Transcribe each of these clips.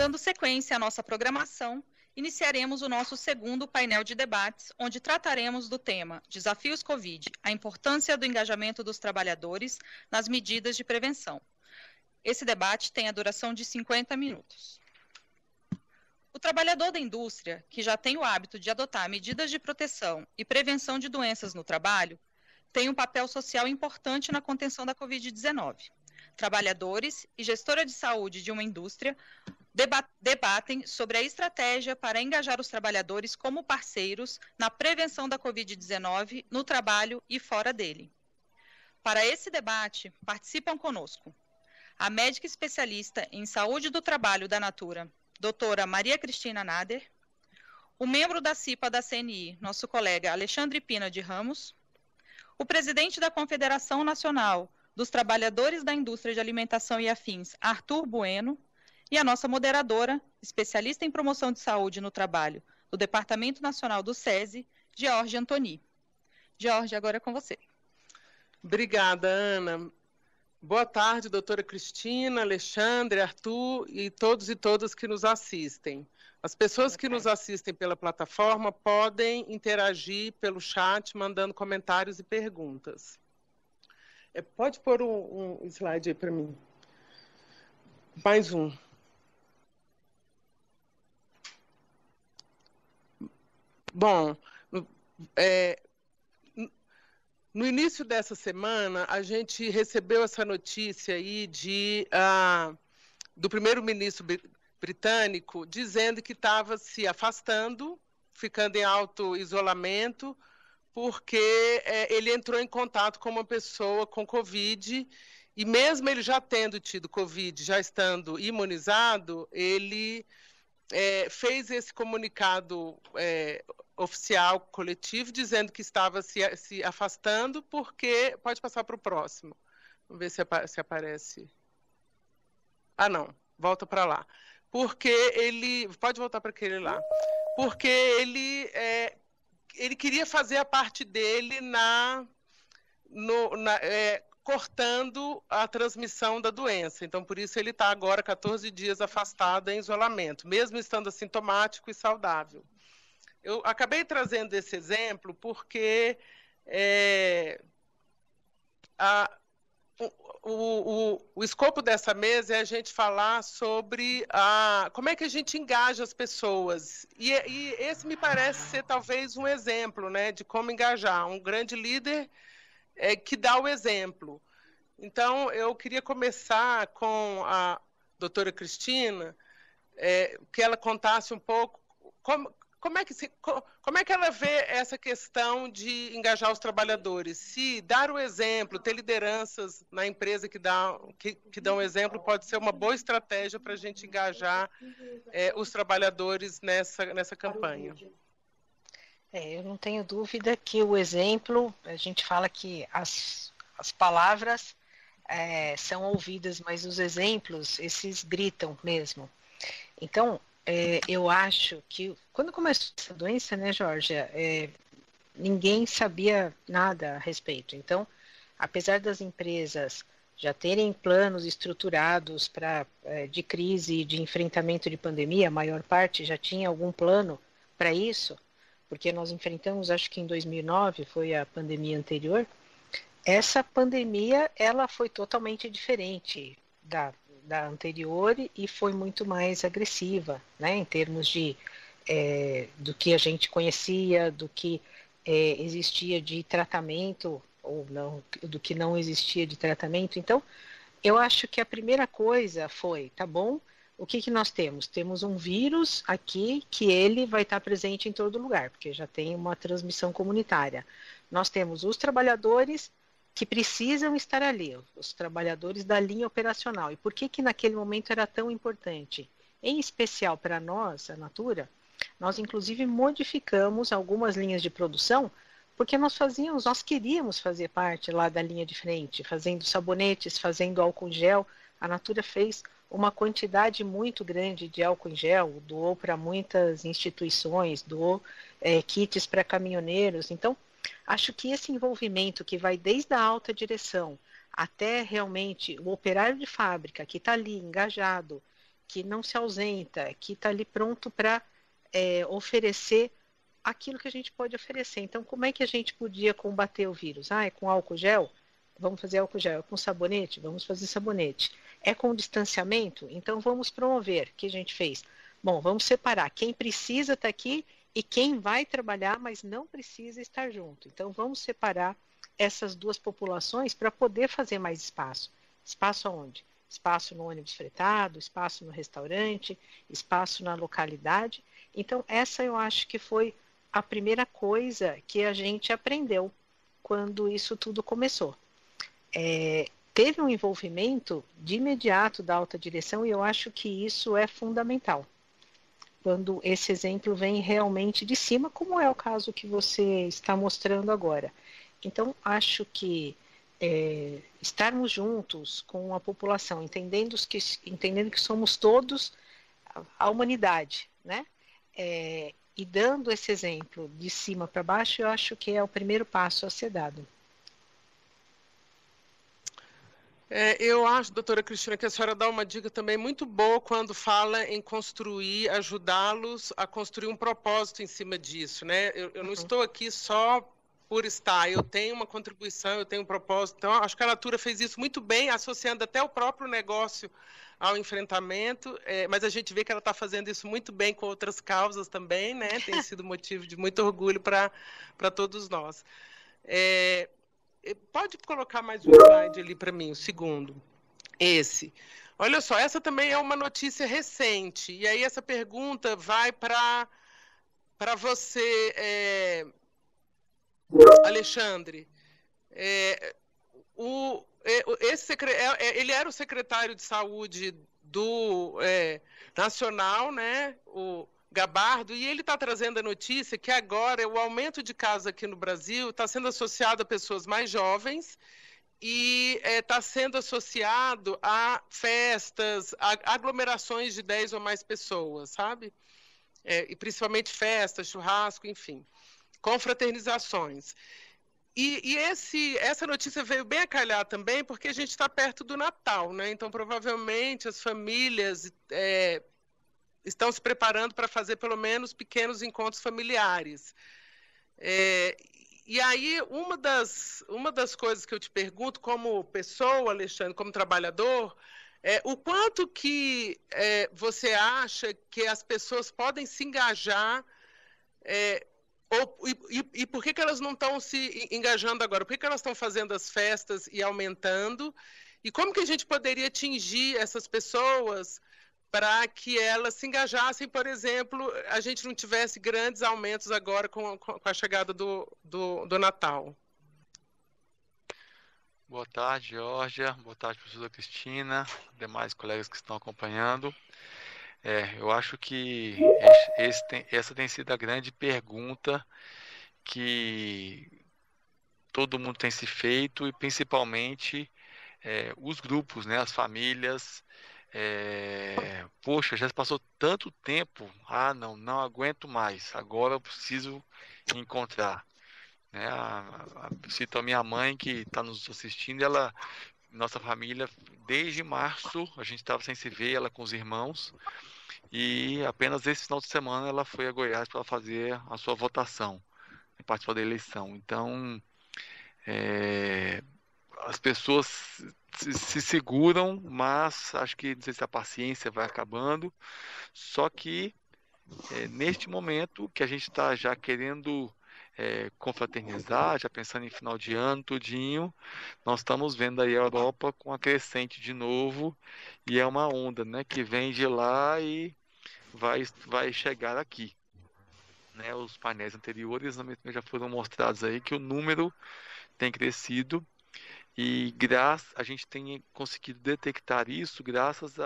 Dando sequência à nossa programação, iniciaremos o nosso segundo painel de debates, onde trataremos do tema Desafios Covid, a importância do engajamento dos trabalhadores nas medidas de prevenção. Esse debate tem a duração de 50 minutos. O trabalhador da indústria, que já tem o hábito de adotar medidas de proteção e prevenção de doenças no trabalho, tem um papel social importante na contenção da Covid-19. Trabalhadores e gestora de saúde de uma indústria debatem sobre a estratégia para engajar os trabalhadores como parceiros na prevenção da Covid-19 no trabalho e fora dele. Para esse debate, participam conosco a médica especialista em saúde do trabalho da Natura, doutora Maria Cristina Nader, o membro da CIPA da CNI, nosso colega Alexandre Pina de Ramos, o presidente da Confederação Nacional dos Trabalhadores da Indústria de Alimentação e Afins, Arthur Bueno, e a nossa moderadora, especialista em promoção de saúde no trabalho do Departamento Nacional do SESI, George Antoni. George, agora é com você. Obrigada, Ana. Boa tarde, doutora Cristina, Alexandre, Arthur e todos e todas que nos assistem. As pessoas que nos assistem pela plataforma podem interagir pelo chat, mandando comentários e perguntas. Pode pôr um slide aí para mim. Mais um. Bom, no início dessa semana, a gente recebeu essa notícia aí do primeiro-ministro britânico dizendo que estava se afastando, ficando em auto-isolamento, porque ele entrou em contato com uma pessoa com Covid, e mesmo ele já tendo tido Covid, já estando imunizado, ele fez esse comunicado oficial, coletivo, dizendo que estava se afastando, porque... Pode passar para o próximo. Vamos ver se aparece. Ah, não. Volta para lá. Porque ele... Pode voltar para aquele lá. Porque ele queria fazer a parte dele cortando a transmissão da doença. Então, por isso, ele está agora 14 dias afastado em isolamento, mesmo estando assintomático e saudável. Eu acabei trazendo esse exemplo porque o escopo dessa mesa é a gente falar sobre como é que a gente engaja as pessoas. E esse me parece ser talvez um exemplo, né, de como engajar. Um grande líder que dá o exemplo. Então, eu queria começar com a doutora Cristina, que ela contasse um pouco como é que ela vê essa questão de engajar os trabalhadores? Se dar o exemplo, ter lideranças na empresa que dão exemplo, pode ser uma boa estratégia para a gente engajar os trabalhadores nessa campanha. Eu não tenho dúvida que o exemplo, a gente fala que as palavras são ouvidas, mas os exemplos, esses gritam mesmo. Então, eu acho que quando começou essa doença, né, Georgia, ninguém sabia nada a respeito. Então, apesar das empresas já terem planos estruturados de crise, de enfrentamento de pandemia, a maior parte já tinha algum plano para isso, porque nós enfrentamos, acho que em 2009, foi a pandemia anterior. Essa pandemia, ela foi totalmente diferente da anterior e foi muito mais agressiva, né, em termos do que a gente conhecia, do que existia de tratamento, ou não, do que não existia de tratamento. Então, eu acho que a primeira coisa foi, tá bom, o que nós temos? Temos um vírus aqui que ele vai estar presente em todo lugar, porque já tem uma transmissão comunitária. Nós temos os trabalhadores que precisam estar ali, os trabalhadores da linha operacional. E por que naquele momento era tão importante? Em especial para nós, a Natura, nós inclusive modificamos algumas linhas de produção, porque nós queríamos fazer parte lá da linha de frente, fazendo sabonetes, fazendo álcool em gel. A Natura fez uma quantidade muito grande de álcool em gel, doou para muitas instituições, doou kits para caminhoneiros. Então, acho que esse envolvimento que vai desde a alta direção até realmente o operário de fábrica que está ali engajado que não se ausenta, que está ali pronto para oferecer aquilo que a gente pode oferecer. Então, como é que a gente podia combater o vírus? É com álcool gel? Vamos fazer álcool gel. É com sabonete? Vamos fazer sabonete. É com distanciamento? Então, vamos promover. O que a gente fez? Bom, vamos separar quem precisa estar aqui e quem vai trabalhar, mas não precisa estar junto. Então, vamos separar essas duas populações para poder fazer mais espaço. Espaço aonde? Espaço no ônibus fretado, espaço no restaurante, espaço na localidade. Então, essa eu acho que foi a primeira coisa que a gente aprendeu quando isso tudo começou. Teve um envolvimento de imediato da alta direção e eu acho que isso é fundamental. Quando esse exemplo vem realmente de cima, como é o caso que você está mostrando agora. Então, acho que estarmos juntos com a população, entendendo que somos todos a humanidade, né? E dando esse exemplo de cima para baixo, eu acho que é o primeiro passo a ser dado. Eu acho, doutora Cristina, que a senhora dá uma dica também muito boa quando fala em construir, ajudá-los a construir um propósito em cima disso, né? Eu não estou aqui só por estar, eu tenho uma contribuição, eu tenho um propósito. Então, acho que a Natura fez isso muito bem, associando até o próprio negócio ao enfrentamento, mas a gente vê que ela está fazendo isso muito bem com outras causas também, né? Tem sido motivo de muito orgulho para todos nós. Pode colocar mais um slide ali para mim, o segundo. Esse. Olha só, essa também é uma notícia recente. E aí essa pergunta vai para você, Alexandre. Ele era o secretário de saúde do nacional, né? O Gabardo, e ele está trazendo a notícia que agora o aumento de casos aqui no Brasil está sendo associado a pessoas mais jovens e está sendo associado a festas, a aglomerações de 10 ou mais pessoas, sabe? E principalmente festas, churrasco, enfim, confraternizações. E essa notícia veio bem a calhar também, porque a gente está perto do Natal, né? Então, provavelmente, as famílias estão se preparando para fazer pelo menos pequenos encontros familiares. E aí, uma das coisas que eu te pergunto, como pessoa, Alexandre, como trabalhador, o quanto que você acha que as pessoas podem se engajar, e por que elas não estão se engajando agora? Por que elas estão fazendo as festas e aumentando? E como que a gente poderia atingir essas pessoas para que elas se engajassem, por exemplo, a gente não tivesse grandes aumentos agora com a chegada do Natal? Boa tarde, Georgia. Boa tarde, professora Cristina, demais colegas que estão acompanhando. Eu acho que essa tem sido a grande pergunta que todo mundo tem se feito, e principalmente os grupos, né, as famílias. Poxa, já passou tanto tempo, não aguento mais, agora eu preciso encontrar, né? Cito a minha mãe que está nos assistindo, nossa família, desde março, a gente estava sem se ver, ela com os irmãos, e apenas esse final de semana ela foi a Goiás para fazer a sua votação, participar da eleição. Então, as pessoas se seguram, mas acho que, não sei se a paciência vai acabando, só que neste momento que a gente está já querendo confraternizar, já pensando em final de ano, tudinho, nós estamos vendo aí a Europa com a crescente de novo, e é uma onda, né, que vem de lá e vai chegar aqui, né? Os painéis anteriores já foram mostrados aí que o número tem crescido, e a gente tem conseguido detectar isso graças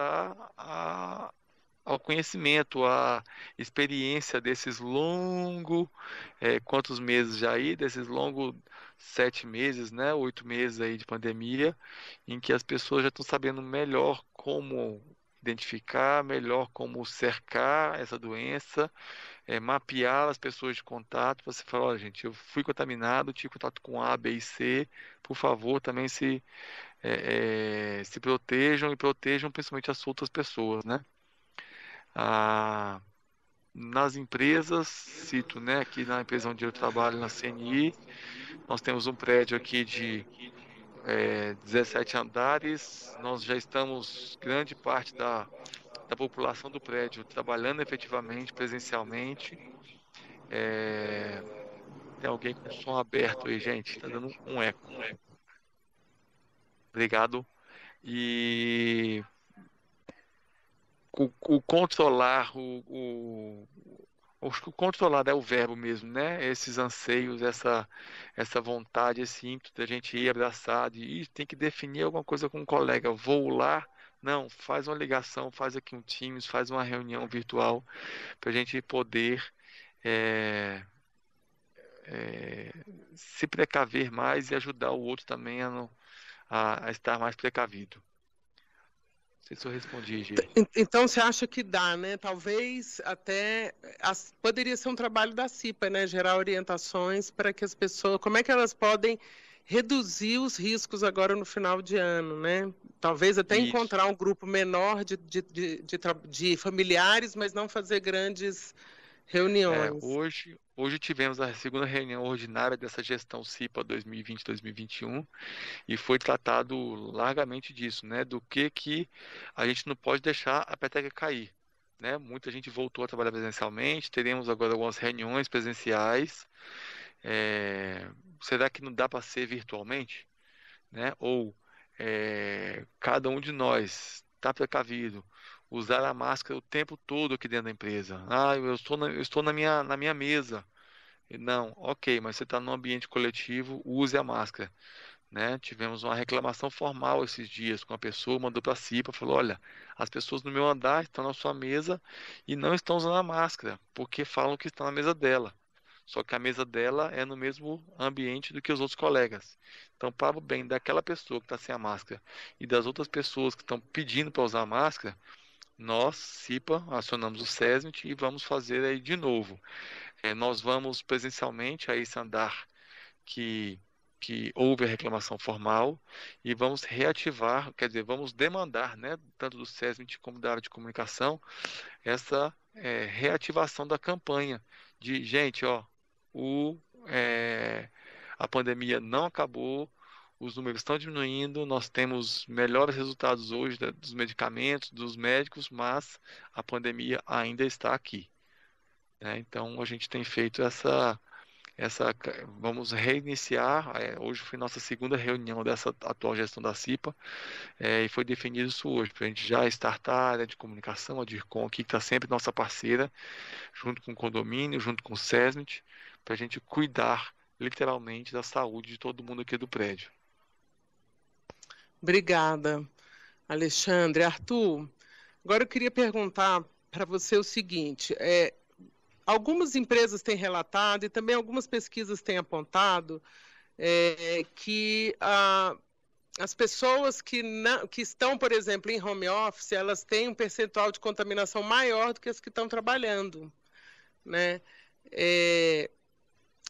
ao conhecimento, à experiência desses quantos meses já aí, desses longos 7 meses, né, 8 meses aí de pandemia, em que as pessoas já estão sabendo melhor como identificar, melhor como cercar essa doença, mapear as pessoas de contato. Você fala, olha, gente, eu fui contaminado, tive contato com A, B e C, por favor, também se protejam, e protejam principalmente as outras pessoas, né? Nas empresas, cito, né, aqui na empresa onde eu trabalho, na CNI, nós temos um prédio aqui de 17 andares, nós já estamos, grande parte da população do prédio trabalhando efetivamente, presencialmente. Tem alguém com o som aberto aí, gente, está dando um eco. Obrigado. E o controlar, acho que o controlar é o verbo mesmo, né? Esses anseios, essa vontade, esse ímpeto da gente ir abraçado e tem que definir alguma coisa com um colega. Vou lá, não, faz uma ligação, faz aqui um Teams, faz uma reunião virtual para a gente poder se precaver mais e ajudar o outro também a estar mais precavido. Não sei se eu respondi, gente. Então, você acha que dá, né? Talvez até poderia ser um trabalho da CIPA, né? Gerar orientações para que as pessoas, como é que elas podem reduzir os riscos agora no final de ano, né? Talvez até encontrar um grupo menor de familiares, mas não fazer grandes reuniões. Hoje tivemos a segunda reunião ordinária dessa gestão CIPA 2020-2021 e foi tratado largamente disso, né? Do que a gente não pode deixar a peteca cair, né? Muita gente voltou a trabalhar presencialmente, teremos agora algumas reuniões presenciais. Será que não dá para ser virtualmente, né? Ou cada um de nós está precavido, usar a máscara o tempo todo aqui dentro da empresa. Eu estou na minha mesa. Não, ok, mas você está no ambiente coletivo, use a máscara, né? Tivemos uma reclamação formal esses dias com a pessoa, mandou para a CIPA, falou, olha, as pessoas no meu andar estão na sua mesa e não estão usando a máscara, porque falam que estão na mesa dela. Só que a mesa dela é no mesmo ambiente do que os outros colegas. Então, para o bem daquela pessoa que está sem a máscara e das outras pessoas que estão pedindo para usar a máscara, nós, CIPA, acionamos o SESMIT e vamos fazer aí de novo. Nós vamos presencialmente a esse andar que houve a reclamação formal e vamos reativar, quer dizer, vamos demandar, né, tanto do SESMIT como da área de comunicação, essa reativação da campanha de, gente, a pandemia não acabou, os números estão diminuindo, nós temos melhores resultados hoje dos medicamentos, dos médicos, mas a pandemia ainda está aqui. Então, a gente tem feito vamos reiniciar, hoje foi nossa segunda reunião dessa atual gestão da CIPA, e foi definido isso hoje, para a gente já startar a área de comunicação, a DIRCOM, que está sempre nossa parceira, junto com o condomínio, junto com o SESMIT, para a gente cuidar, literalmente, da saúde de todo mundo aqui do prédio. Obrigada, Alexandre. Arthur, agora eu queria perguntar para você o seguinte, algumas empresas têm relatado e também algumas pesquisas têm apontado que as pessoas que estão, por exemplo, em home office, elas têm um percentual de contaminação maior do que as que estão trabalhando, né?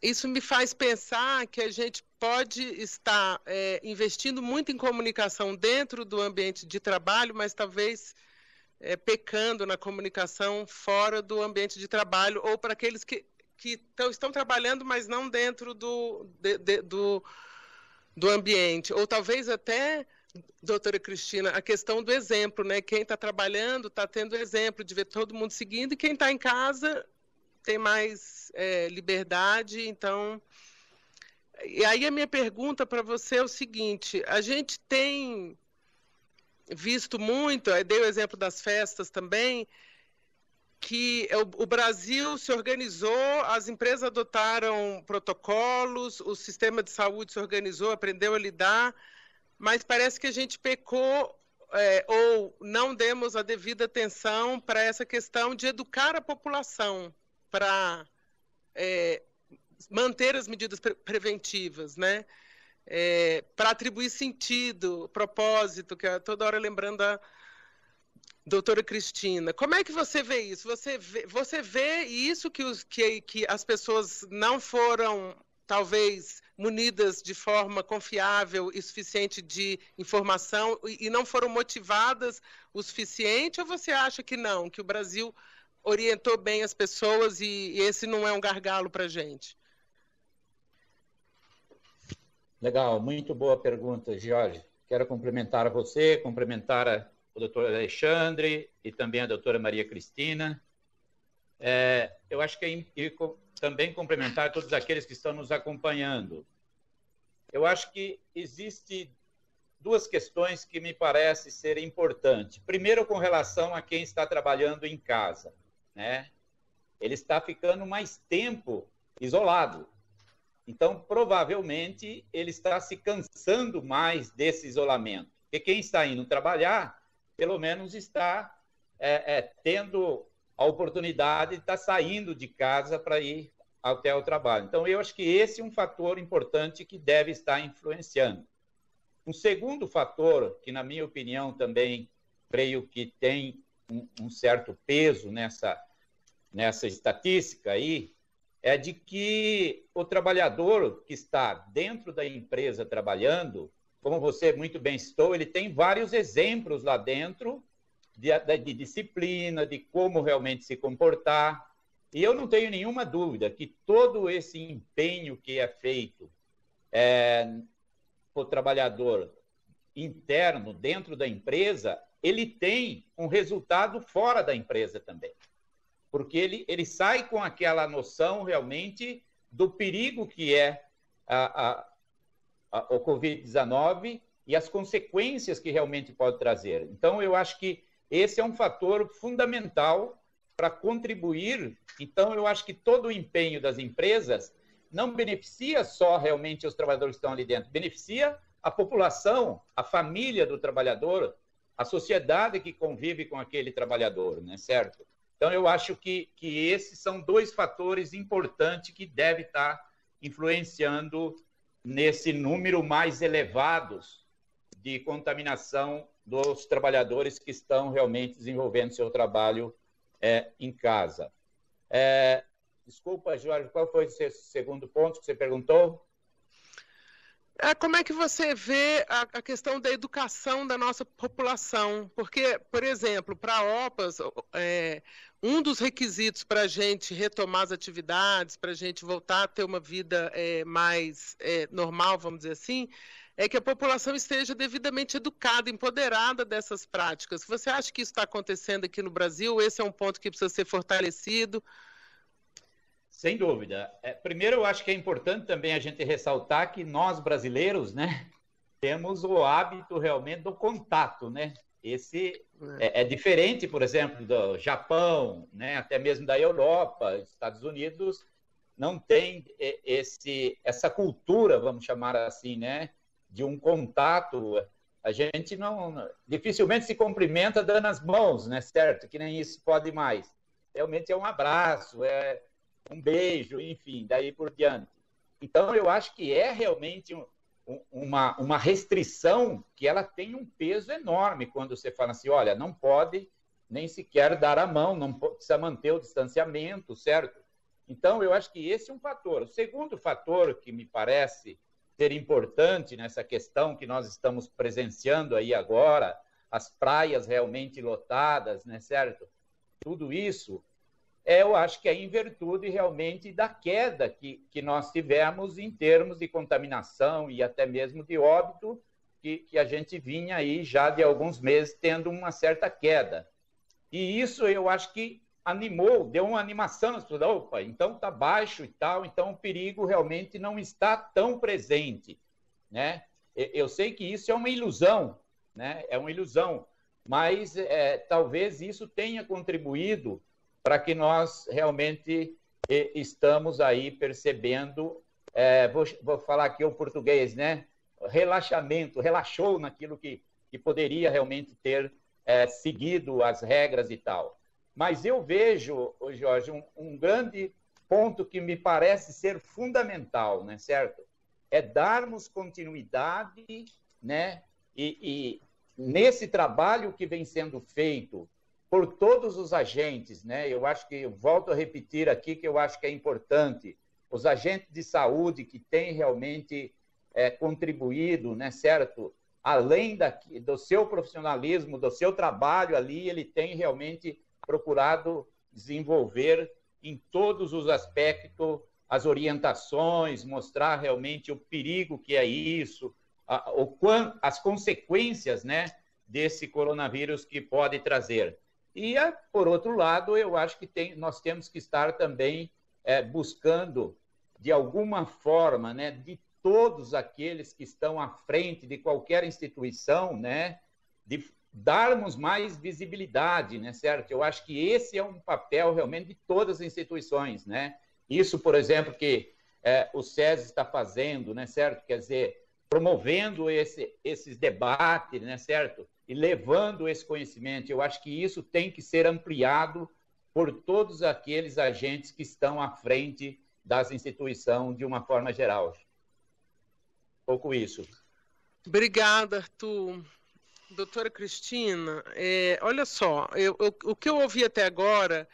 Isso me faz pensar que a gente pode estar investindo muito em comunicação dentro do ambiente de trabalho, mas talvez pecando na comunicação fora do ambiente de trabalho, ou para aqueles que estão trabalhando, mas não dentro do ambiente. Ou talvez até, doutora Cristina, a questão do exemplo, né? Quem está trabalhando está tendo exemplo de ver todo mundo seguindo, e quem está em casa tem mais liberdade. Então, e aí a minha pergunta para você é o seguinte, a gente tem visto muito, dei o exemplo das festas também, que o Brasil se organizou, as empresas adotaram protocolos, o sistema de saúde se organizou, aprendeu a lidar, mas parece que a gente pecou ou não demos a devida atenção para essa questão de educar a população para manter as medidas preventivas, né? Para atribuir sentido, propósito, que é toda hora lembrando da doutora Cristina. Como é que você vê isso? Você vê isso que as pessoas não foram, talvez, munidas de forma confiável e suficiente de informação e não foram motivadas o suficiente, ou você acha que não, que o Brasil orientou bem as pessoas e esse não é um gargalo para a gente? Legal, muito boa pergunta, Jorge. Quero complementar você, complementar o doutor Alexandre e também a doutora Maria Cristina. Eu acho que e também complementar todos aqueles que estão nos acompanhando. Eu acho que existe duas questões que me parecem ser importantes. Primeiro, com relação a quem está trabalhando em casa, né? Ele está ficando mais tempo isolado. Então, provavelmente, ele está se cansando mais desse isolamento. Porque quem está indo trabalhar, pelo menos está tendo a oportunidade de estar saindo de casa para ir até o trabalho. Então, eu acho que esse é um fator importante que deve estar influenciando. Um segundo fator, que na minha opinião também creio que tem um certo peso nessa estatística aí, é de que o trabalhador que está dentro da empresa trabalhando, como você muito bem citou, ele tem vários exemplos lá dentro de disciplina, de como realmente se comportar. E eu não tenho nenhuma dúvida que todo esse empenho que é feito o trabalhador interno dentro da empresa, ele tem um resultado fora da empresa também. Porque ele sai com aquela noção realmente do perigo que é o Covid-19 e as consequências que realmente pode trazer. Então, eu acho que esse é um fator fundamental para contribuir. Então, eu acho que todo o empenho das empresas não beneficia só realmente os trabalhadores que estão ali dentro, beneficia a população, a família do trabalhador, a sociedade que convive com aquele trabalhador, né, certo? Então, eu acho que esses são dois fatores importantes que devem estar influenciando nesse número mais elevados de contaminação dos trabalhadores que estão realmente desenvolvendo seu trabalho em casa. Desculpa, Jorge, qual foi o seu segundo ponto que você perguntou? Como é que você vê a questão da educação da nossa população? Porque, por exemplo, para a OPAS, um dos requisitos para a gente retomar as atividades, para a gente voltar a ter uma vida mais normal, vamos dizer assim, é que a população esteja devidamente educada, empoderada dessas práticas. Você acha que isso está acontecendo aqui no Brasil? Esse é um ponto que precisa ser fortalecido? Sem dúvida. Primeiro, eu acho que é importante também a gente ressaltar que nós, brasileiros, né, temos o hábito realmente do contato, né? Esse é diferente, por exemplo, do Japão, né, até mesmo da Europa, Estados Unidos, não tem essa cultura, vamos chamar assim, né, de um contato. A gente dificilmente se cumprimenta dando as mãos, né, certo? Que nem isso pode mais. Realmente é um abraço, um beijo, enfim, daí por diante. Então, eu acho que é realmente uma restrição que ela tem um peso enorme quando você fala assim, olha, não pode nem sequer dar a mão, não precisa manter o distanciamento, certo? Então, eu acho que esse é um fator. O segundo fator que me parece ser importante nessa questão que nós estamos presenciando aí agora, as praias realmente lotadas, né, certo? Tudo isso, eu acho que é em virtude realmente da queda que nós tivemos em termos de contaminação e até mesmo de óbito, que a gente vinha aí já de alguns meses tendo uma certa queda. E isso eu acho que animou, deu uma animação nas pessoas. Opa, então está baixo e tal, então o perigo realmente não está tão presente, né? Eu sei que isso é uma ilusão, né? É uma ilusão, mas talvez isso tenha contribuído para que nós realmente estamos aí percebendo, vou falar aqui o português, né? Relaxamento, relaxou naquilo que poderia realmente ter seguido as regras e tal. Mas eu vejo, Jorge, um grande ponto que me parece ser fundamental, né, certo? É darmos continuidade, né? E nesse trabalho que vem sendo feito por todos os agentes, né? Eu acho que, eu volto a repetir aqui, que eu acho que é importante, os agentes de saúde que têm realmente contribuído, né, certo? Além do seu profissionalismo, do seu trabalho ali, ele tem realmente procurado desenvolver em todos os aspectos as orientações, mostrar realmente o perigo que é isso, as consequências, né, desse coronavírus que pode trazer. E, por outro lado, eu acho que nós temos que estar também buscando, de alguma forma, né, de todos aqueles que estão à frente de qualquer instituição, né, de darmos mais visibilidade, né, certo? Eu acho que esse é um papel realmente de todas as instituições, né? Isso, por exemplo, que o SESI está fazendo, né, certo? Quer dizer, promovendo esses debates, né, certo? E levando esse conhecimento. Eu acho que isso tem que ser ampliado por todos aqueles agentes que estão à frente das instituições de uma forma geral. Pouco isso. Obrigada, Arthur. Doutora Cristina, olha só, o que eu ouvi até agora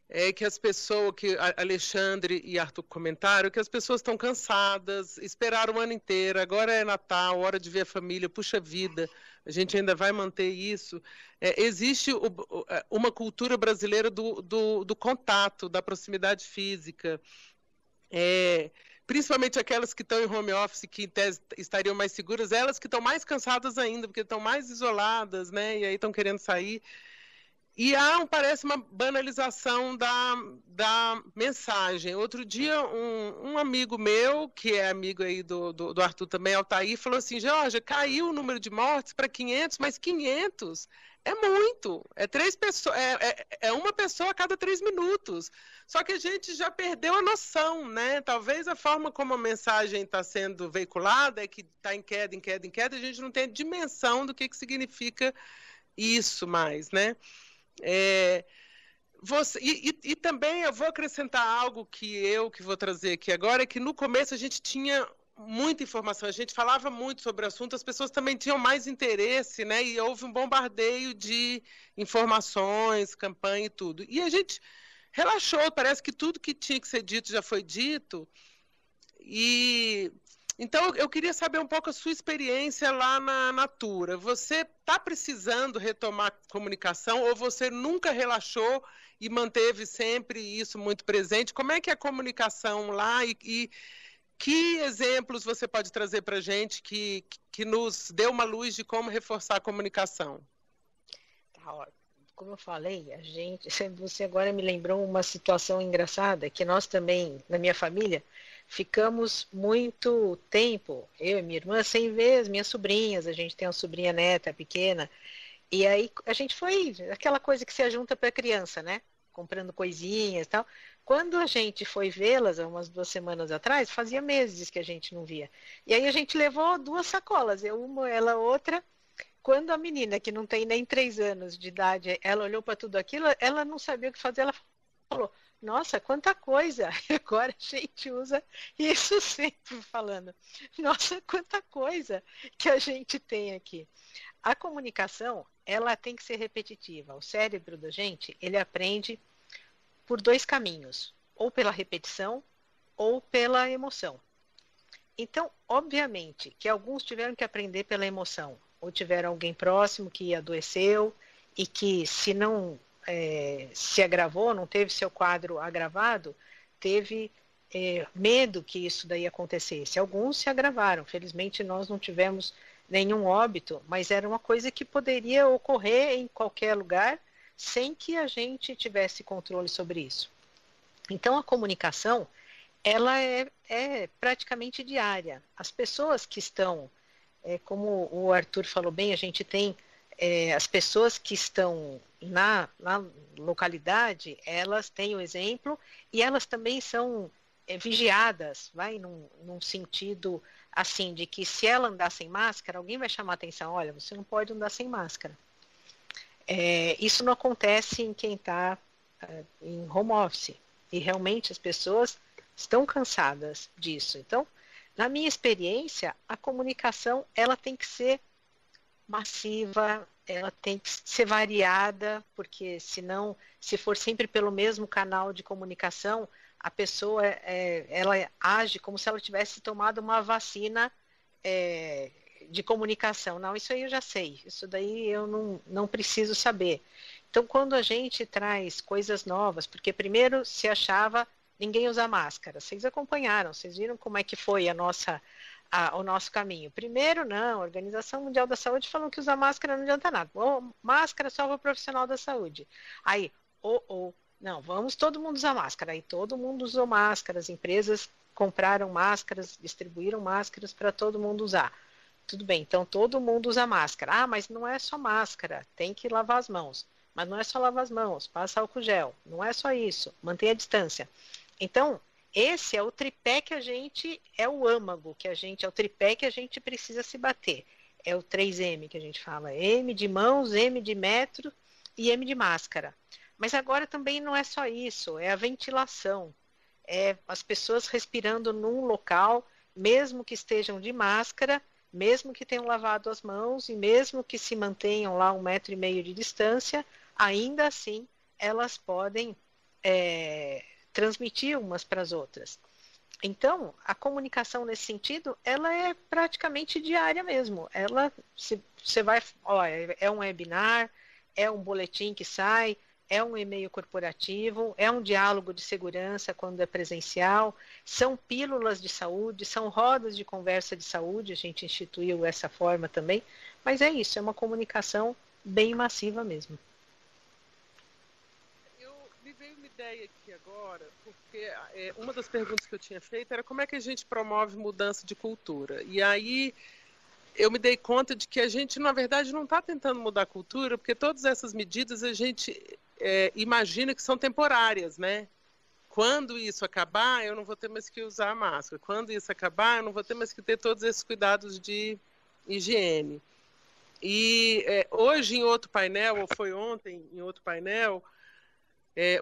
é que as pessoas, que Alexandre e Arthur comentaram, que as pessoas estão cansadas, esperaram o ano inteiro, agora é Natal, hora de ver a família, puxa vida, a gente ainda vai manter isso. Existe uma cultura brasileira do contato, da proximidade física, principalmente aquelas que estão em home office, que em tese estariam mais seguras, elas que estão mais cansadas ainda, porque estão mais isoladas, né, e aí estão querendo sair. E parece uma banalização da mensagem. Outro dia, um amigo meu, que é amigo aí do Arthur também, Altair, falou assim, Georgia, caiu o número de mortes para 500, mas 500 é muito. É 3 pessoas, é uma pessoa a cada 3 minutos. Só que a gente já perdeu a noção, né? Talvez a forma como a mensagem está sendo veiculada é que está em queda, em queda, em queda, a gente não tem a dimensão do que significa isso mais, né? E também eu vou acrescentar algo que vou trazer aqui agora, é que no começo a gente tinha muita informação, a gente falava muito sobre o assunto, as pessoas também tinham mais interesse, né? E houve um bombardeio de informações, campanha e tudo. E a gente relaxou, parece que tudo que tinha que ser dito já foi dito. Então, eu queria saber um pouco a sua experiência lá na Natura. Você está precisando retomar comunicação ou você nunca relaxou e manteve sempre isso muito presente? Como é que é a comunicação lá e que exemplos você pode trazer para a gente que nos dê uma luz de como reforçar a comunicação? Como eu falei, você agora me lembrou uma situação engraçada, que nós também, na minha família, ficamos muito tempo, eu e minha irmã, sem ver as minhas sobrinhas. A gente tem uma sobrinha neta pequena, e aí a gente foi aquela coisa que se ajunta para criança, né? Comprando coisinhas e tal. Quando a gente foi vê-las, umas 2 semanas atrás, fazia meses que a gente não via. E aí a gente levou 2 sacolas, eu uma, ela outra. Quando a menina, que não tem nem 3 anos de idade, ela olhou para tudo aquilo, ela não sabia o que fazer, ela falou, nossa, quanta coisa! Agora a gente usa isso sempre falando. Nossa, quanta coisa que a gente tem aqui. A comunicação, ela tem que ser repetitiva. O cérebro da gente, ele aprende por 2 caminhos. Ou pela repetição, ou pela emoção. Então, obviamente, que alguns tiveram que aprender pela emoção. Ou tiveram alguém próximo que adoeceu e que, se não se agravou, não teve seu quadro agravado, teve medo que isso daí acontecesse. Alguns se agravaram. Felizmente, nós não tivemos nenhum óbito, mas era uma coisa que poderia ocorrer em qualquer lugar sem que a gente tivesse controle sobre isso. Então, a comunicação, ela é praticamente diária. As pessoas que estão, como o Arthur falou bem, a gente tem as pessoas que estão na localidade, elas têm o exemplo e elas também são vigiadas, vai num sentido assim, de que se ela andar sem máscara, alguém vai chamar a atenção, olha, você não pode andar sem máscara. Isso não acontece em quem está em home office, e realmente as pessoas estão cansadas disso. Então, na minha experiência, a comunicação, ela tem que ser massiva, ela tem que ser variada, porque senão, se for sempre pelo mesmo canal de comunicação, a pessoa ela age como se ela tivesse tomado uma vacina de comunicação. Não, isso aí eu já sei, isso daí eu não preciso saber. Então, quando a gente traz coisas novas, porque primeiro se achava ninguém usa máscara, vocês acompanharam, vocês viram como é que foi o nosso caminho. Primeiro, não, a Organização Mundial da Saúde falou que usar máscara não adianta nada. Máscara só para o profissional da saúde. Aí, não, vamos todo mundo usar máscara. Aí todo mundo usou máscara, as empresas compraram máscaras, distribuíram máscaras para todo mundo usar. Tudo bem, então todo mundo usa máscara. Ah, mas não é só máscara, tem que lavar as mãos. Mas não é só lavar as mãos, passa álcool gel. Não é só isso, mantenha a distância. Então, esse é o tripé que é o âmago é o tripé que a gente precisa se bater. É o 3M que a gente fala, M de mãos, M de metro e M de máscara. Mas agora também não é só isso, é a ventilação. É as pessoas respirando num local, mesmo que estejam de máscara, mesmo que tenham lavado as mãos e mesmo que se mantenham lá 1,5 metro de distância, ainda assim elas podem transmitir umas para as outras. Então, a comunicação nesse sentido, ela é praticamente diária mesmo. Você vai, é um webinar, é um boletim que sai, é um e-mail corporativo, é um diálogo de segurança quando é presencial, são pílulas de saúde, são rodas de conversa de saúde, a gente instituiu essa forma também, mas é isso, é uma comunicação bem massiva mesmo. Me veio uma ideia aqui agora, porque uma das perguntas que eu tinha feito era como é que a gente promove mudança de cultura. E aí eu me dei conta de que a gente, na verdade, não está tentando mudar a cultura, porque todas essas medidas a gente imagina que são temporárias, né? Quando isso acabar, eu não vou ter mais que usar a máscara. Quando isso acabar, eu não vou ter mais que ter todos esses cuidados de higiene. E hoje, em outro painel, ou foi ontem, em outro painel,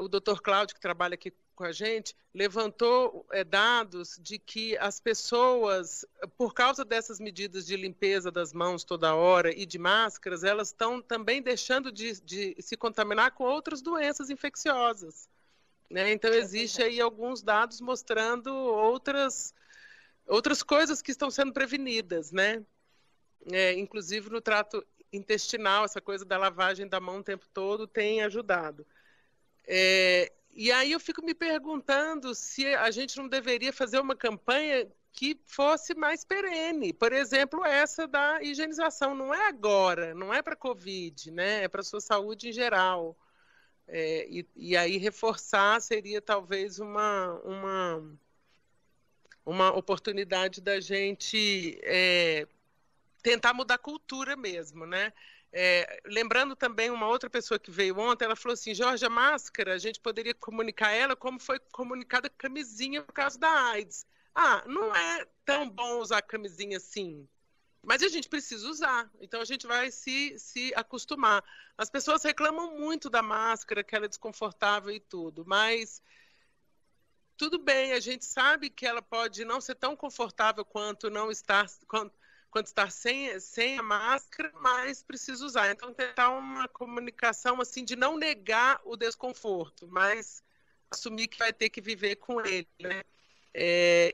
o Dr. Cláudio, que trabalha aqui com a gente, levantou dados de que as pessoas, por causa dessas medidas de limpeza das mãos toda hora e de máscaras, elas estão também deixando de se contaminar com outras doenças infecciosas. Né? Então, existe aí alguns dados mostrando outras coisas que estão sendo prevenidas, né? Inclusive no trato intestinal, essa coisa da lavagem da mão o tempo todo tem ajudado. E aí eu fico me perguntando se a gente não deveria fazer uma campanha que fosse mais perene. Por exemplo, essa da higienização. Não é agora, não é para a Covid, né? É para a sua saúde em geral. E aí reforçar seria talvez uma oportunidade da gente tentar mudar a cultura mesmo, né? Lembrando também uma outra pessoa que veio ontem, ela falou assim, Jorge, a máscara, a gente poderia comunicar ela como foi comunicada a camisinha por causa da AIDS. Não é tão bom usar camisinha assim, mas a gente precisa usar, então a gente vai se acostumar. As pessoas reclamam muito da máscara, que ela é desconfortável e tudo, mas tudo bem, a gente sabe que ela pode não ser tão confortável quanto não estar... quando estar sem a máscara, mas precisa usar. Então, tentar uma comunicação assim de não negar o desconforto, mas assumir que vai ter que viver com ele. Né?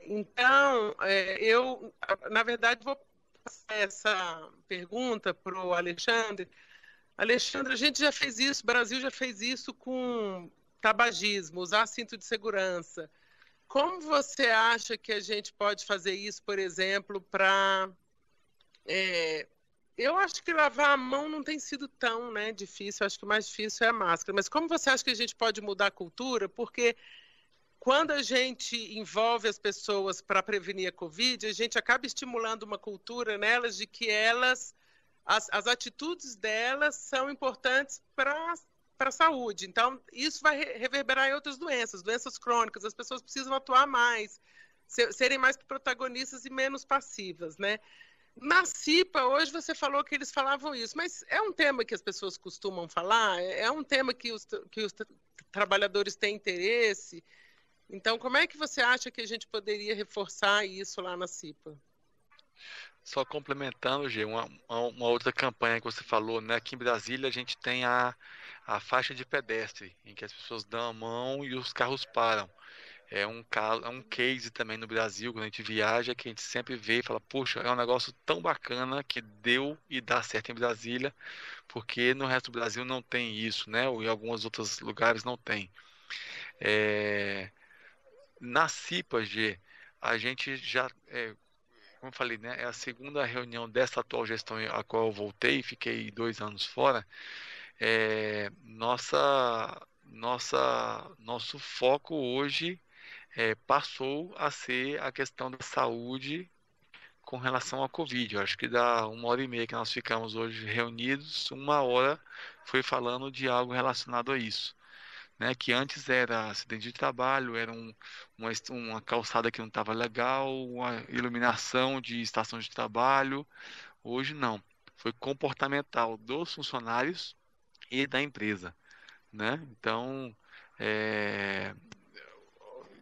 Então, eu, na verdade, vou passar essa pergunta para o Alexandre. Alexandre, a gente já fez isso, o Brasil já fez isso com tabagismo, usar cinto de segurança. Como você acha que a gente pode fazer isso, por exemplo, para... eu acho que lavar a mão não tem sido tão difícil, acho que o mais difícil é a máscara. Mas como você acha que a gente pode mudar a cultura? Porque quando a gente envolve as pessoas para prevenir a Covid, a gente acaba estimulando uma cultura nelas de que as atitudes delas são importantes para a saúde. Então, isso vai reverberar em outras doenças crônicas. As pessoas precisam atuar mais, serem mais protagonistas e menos passivas, né? Na CIPA, hoje você falou que eles falavam isso, mas é um tema que as pessoas costumam falar? É um tema que os trabalhadores têm interesse? Então, como é que você acha que a gente poderia reforçar isso lá na CIPA? Só complementando, Gê, uma outra campanha que você falou, né? Aqui em Brasília a gente tem a faixa de pedestre, em que as pessoas dão a mão e os carros param. É um caso, é um case também no Brasil, quando a gente viaja, que a gente sempre vê e fala, poxa, é um negócio tão bacana que deu e dá certo em Brasília, porque no resto do Brasil não tem isso, né? Ou em alguns outros lugares não tem. É, na CIPA, G, a gente já, como eu falei, né? É a segunda reunião dessa atual gestão a qual eu voltei, fiquei 2 anos fora. Nosso foco hoje passou a ser a questão da saúde com relação à Covid. Eu acho que dá 1 hora e meia que nós ficamos hoje reunidos, 1 hora foi falando de algo relacionado a isso, né? Que antes era acidente de trabalho, era uma calçada que não estava legal, uma iluminação de estação de trabalho. Hoje não. Foi comportamental dos funcionários e da empresa, né? Então, é,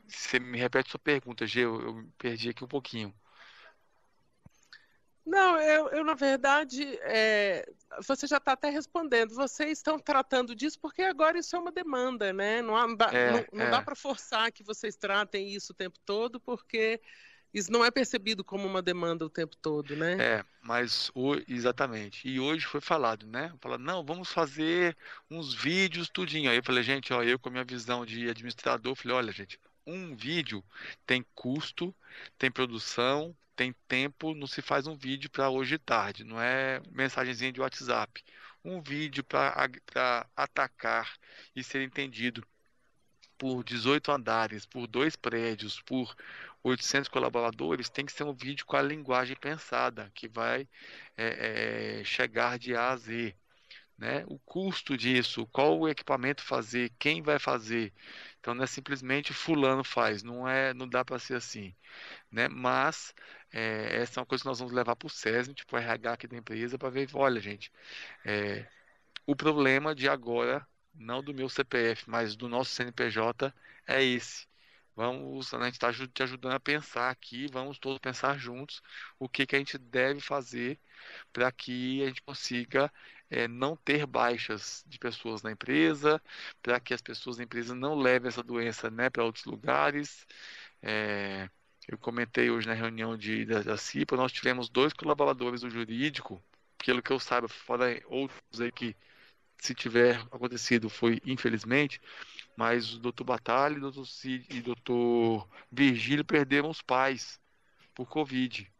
você me repete sua pergunta, Gê, eu me perdi aqui um pouquinho. Não, na verdade, você já está até respondendo. Vocês estão tratando disso porque agora isso é uma demanda, né? Não dá para forçar que vocês tratem isso o tempo todo, porque isso não é percebido como uma demanda o tempo todo, né? Mas exatamente. E hoje foi falado, né? Fala, não, vamos fazer uns vídeos, tudinho. Aí eu falei, gente, ó, eu com a minha visão de administrador, falei, olha, gente, um vídeo tem custo, tem produção, tem tempo, não se faz um vídeo para hoje e tarde, não é mensagenzinha de WhatsApp. Um vídeo para atacar e ser entendido por 18 andares, por 2 prédios, por 800 colaboradores, tem que ser um vídeo com a linguagem pensada, que vai chegar de A a Z, né? O custo disso, qual o equipamento fazer, quem vai fazer. Então não é simplesmente fulano faz, não dá para ser assim, né? Mas essa é uma coisa que nós vamos levar para o SESM, tipo o RH aqui da empresa, para ver, olha, gente, o problema de agora, não do meu CPF, mas do nosso CNPJ, é esse. A gente está te ajudando a pensar aqui, vamos todos pensar juntos o que a gente deve fazer para que a gente consiga não ter baixas de pessoas na empresa, para que as pessoas da empresa não levem essa doença, né, para outros lugares. É, eu comentei hoje na reunião da CIPA, nós tivemos 2 colaboradores do jurídico, pelo que eu saiba, fora outros aí que, se tiver acontecido, foi infelizmente, mas o Dr. Batalha e Dr. Virgílio perderam os pais por Covid,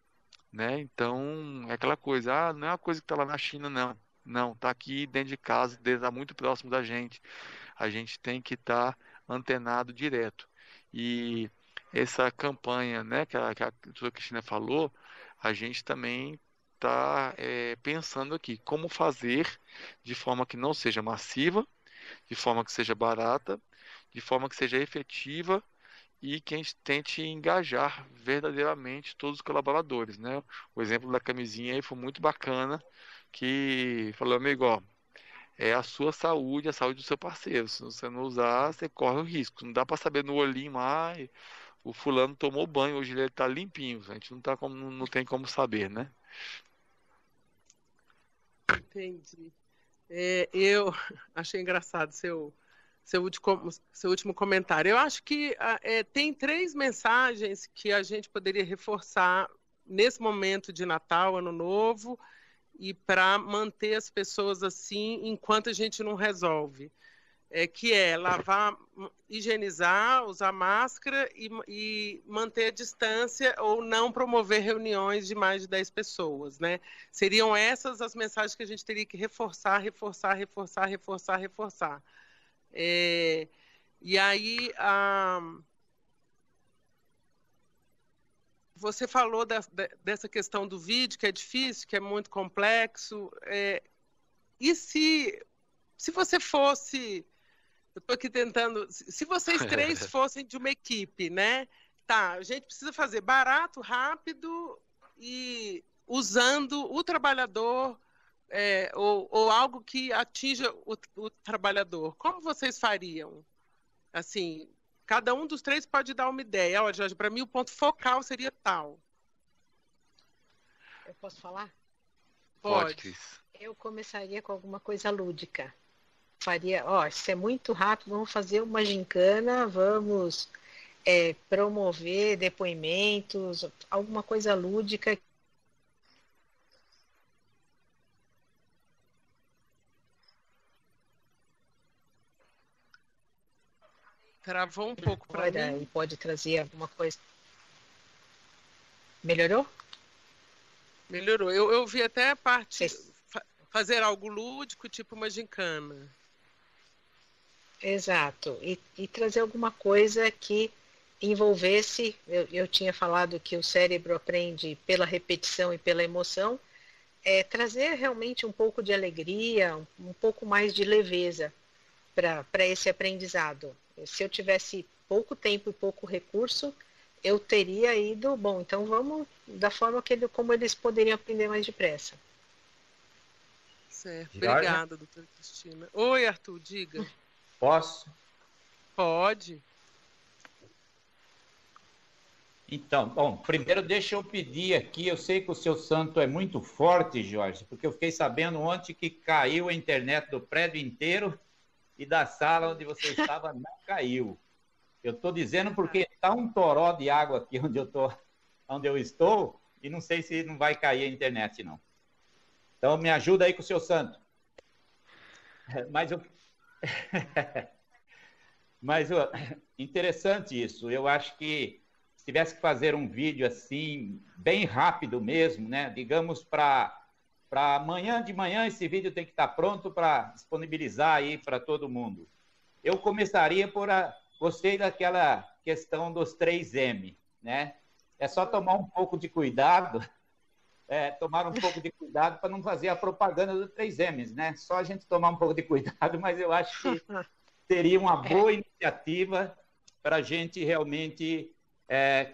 né? Então, é aquela coisa, não é uma coisa que está lá na China, não. Não, está aqui dentro de casa, está muito próximo da gente. A gente tem que estar antenado direto. E essa campanha, né, que a doutora Cristina falou, a gente também está pensando aqui como fazer de forma que não seja massiva, de forma que seja barata, de forma que seja efetiva e que a gente tente engajar verdadeiramente todos os colaboradores, né? O exemplo da camisinha aí foi muito bacana, que falou, amigo, ó, é a sua saúde, a saúde do seu parceiro. Se você não usar, você corre o risco. Não dá para saber no olhinho, o fulano tomou banho, hoje ele está limpinho. A gente não tem como saber, né? Entendi. Eu achei engraçado seu último comentário. Eu acho que tem 3 mensagens que a gente poderia reforçar nesse momento de Natal, Ano Novo, e para manter as pessoas assim enquanto a gente não resolve. Que é lavar, higienizar, usar máscara e manter a distância ou não promover reuniões de mais de 10 pessoas, né? Seriam essas as mensagens que a gente teria que reforçar. E aí, você falou dessa questão do vídeo, que é difícil, que é muito complexo. E se você fosse... Eu estou aqui tentando... Se vocês 3 fossem de uma equipe, né? Tá, a gente precisa fazer barato, rápido e usando o trabalhador ou algo que atinja o trabalhador. Como vocês fariam? Assim, cada um dos 3 pode dar uma ideia. Olha, Jorge, para mim o ponto focal seria tal. Eu posso falar? Pode, Cris. Eu começaria com alguma coisa lúdica. Faria, isso é muito rápido, vamos fazer uma gincana, vamos promover depoimentos, alguma coisa lúdica. Travou um pouco para mim. E pode trazer alguma coisa. Melhorou? Melhorou. Eu vi até a parte fazer algo lúdico, tipo uma gincana. Exato. E trazer alguma coisa que envolvesse, eu tinha falado que o cérebro aprende pela repetição e pela emoção, trazer realmente um pouco de alegria, um pouco mais de leveza para esse aprendizado. Se eu tivesse pouco tempo e pouco recurso, eu teria ido, bom, então vamos da forma como eles poderiam aprender mais depressa. Certo. Obrigada, doutora Cristina. Oi, Arthur, diga. Posso? Pode. Então, bom, primeiro deixa eu pedir aqui, eu sei que o seu santo é muito forte, Jorge, porque eu fiquei sabendo ontem que caiu a internet do prédio inteiro e da sala onde você estava não caiu. Eu estou dizendo porque está um toró de água aqui onde eu estou, e não sei se não vai cair a internet, não. Então, me ajuda aí com o seu santo. Mas interessante isso. Eu acho que se tivesse que fazer um vídeo assim, bem rápido mesmo, né? Digamos para amanhã de manhã, esse vídeo tem que estar pronto para disponibilizar aí para todo mundo. Eu começaria gostei daquela questão dos 3M, né? É só tomar um pouco de cuidado, para não fazer a propaganda do 3Ms, né? Só a gente tomar um pouco de cuidado, mas eu acho que seria uma boa iniciativa para a gente realmente